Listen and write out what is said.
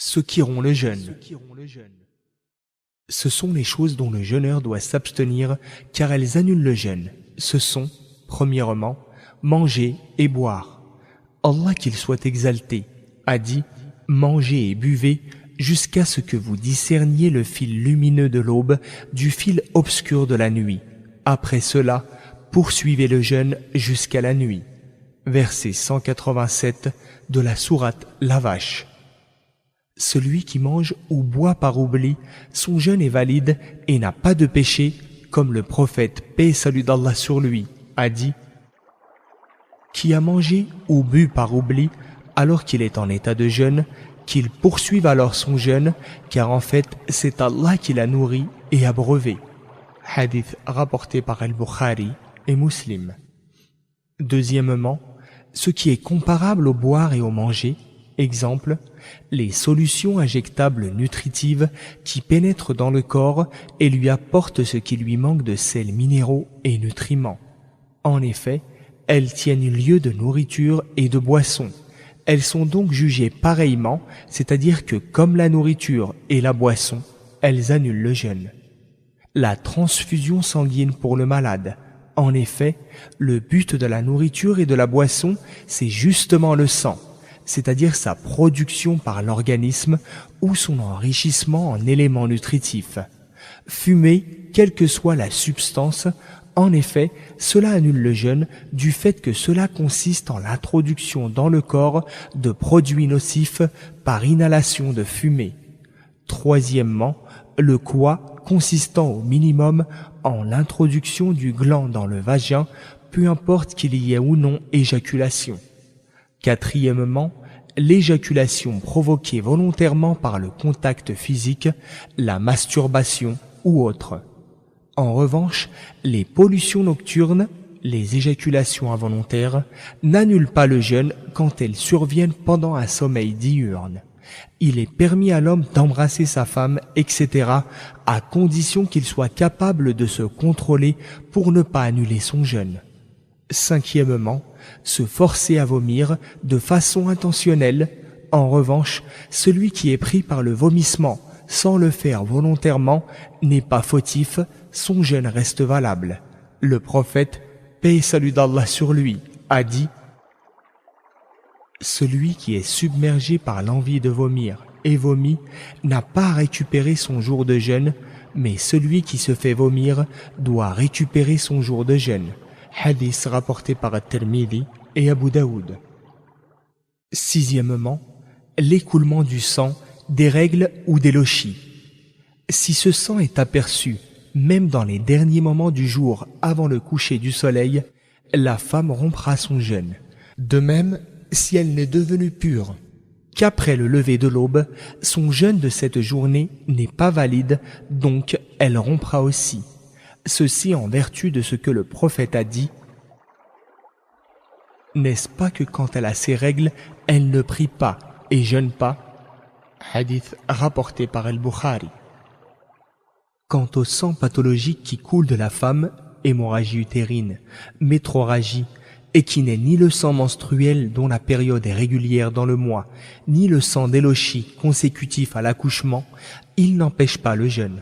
Ceux qui rompt le jeûne. Ce sont les choses dont le jeûneur doit s'abstenir car elles annulent le jeûne. Ce sont, premièrement, manger et boire. Allah qu'il soit exalté a dit « Mangez et buvez jusqu'à ce que vous discerniez le fil lumineux de l'aube du fil obscur de la nuit. Après cela, poursuivez le jeûne jusqu'à la nuit. » Verset 187 de la sourate La Vache. Celui qui mange ou boit par oubli, son jeûne est valide et n'a pas de péché, comme le prophète, paix et salut d'Allah sur lui, a dit « Qui a mangé ou bu par oubli, alors qu'il est en état de jeûne, qu'il poursuive alors son jeûne, car en fait c'est Allah qui l'a nourri et abreuvé. » Hadith rapporté par Al-Bukhari et Muslim. Deuxièmement, ce qui est comparable au boire et au manger, exemple, les solutions injectables nutritives qui pénètrent dans le corps et lui apportent ce qui lui manque de sels minéraux et nutriments. En effet, elles tiennent lieu de nourriture et de boisson. Elles sont donc jugées pareillement, c'est-à-dire que comme la nourriture et la boisson, elles annulent le jeûne. La transfusion sanguine pour le malade. En effet, le but de la nourriture et de la boisson, c'est justement le sang, c'est-à-dire sa production par l'organisme ou son enrichissement en éléments nutritifs. Fumer, quelle que soit la substance, en effet, cela annule le jeûne du fait que cela consiste en l'introduction dans le corps de produits nocifs par inhalation de fumée. Troisièmement, le quoi consistant au minimum en l'introduction du gland dans le vagin, peu importe qu'il y ait ou non éjaculation. Quatrièmement, l'éjaculation provoquée volontairement par le contact physique, la masturbation ou autre. En revanche, les pollutions nocturnes, les éjaculations involontaires, n'annulent pas le jeûne quand elles surviennent pendant un sommeil diurne. Il est permis à l'homme d'embrasser sa femme, etc., à condition qu'il soit capable de se contrôler pour ne pas annuler son jeûne. Cinquièmement, se forcer à vomir de façon intentionnelle. En revanche, celui qui est pris par le vomissement sans le faire volontairement n'est pas fautif, son jeûne reste valable. Le prophète, paix et salut d'Allah sur lui, a dit « Celui qui est submergé par l'envie de vomir et vomit n'a pas à récupérer son jour de jeûne, mais celui qui se fait vomir doit récupérer son jour de jeûne. » Hadith rapporté par At-Tirmidhi et Abu Daoud. Sixièmement, l'écoulement du sang, des règles ou des lochis. Si ce sang est aperçu, même dans les derniers moments du jour avant le coucher du soleil, la femme rompra son jeûne. De même, si elle n'est devenue pure qu'après le lever de l'aube, son jeûne de cette journée n'est pas valide, donc elle rompra aussi. Ceci en vertu de ce que le prophète a dit. N'est-ce pas que quand elle a ses règles, elle ne prie pas et jeûne pas? Hadith rapporté par Al-Bukhari. Quant au sang pathologique qui coule de la femme, hémorragie utérine, métrorragie, et qui n'est ni le sang menstruel dont la période est régulière dans le mois, ni le sang d'élochie consécutif à l'accouchement, il n'empêche pas le jeûne.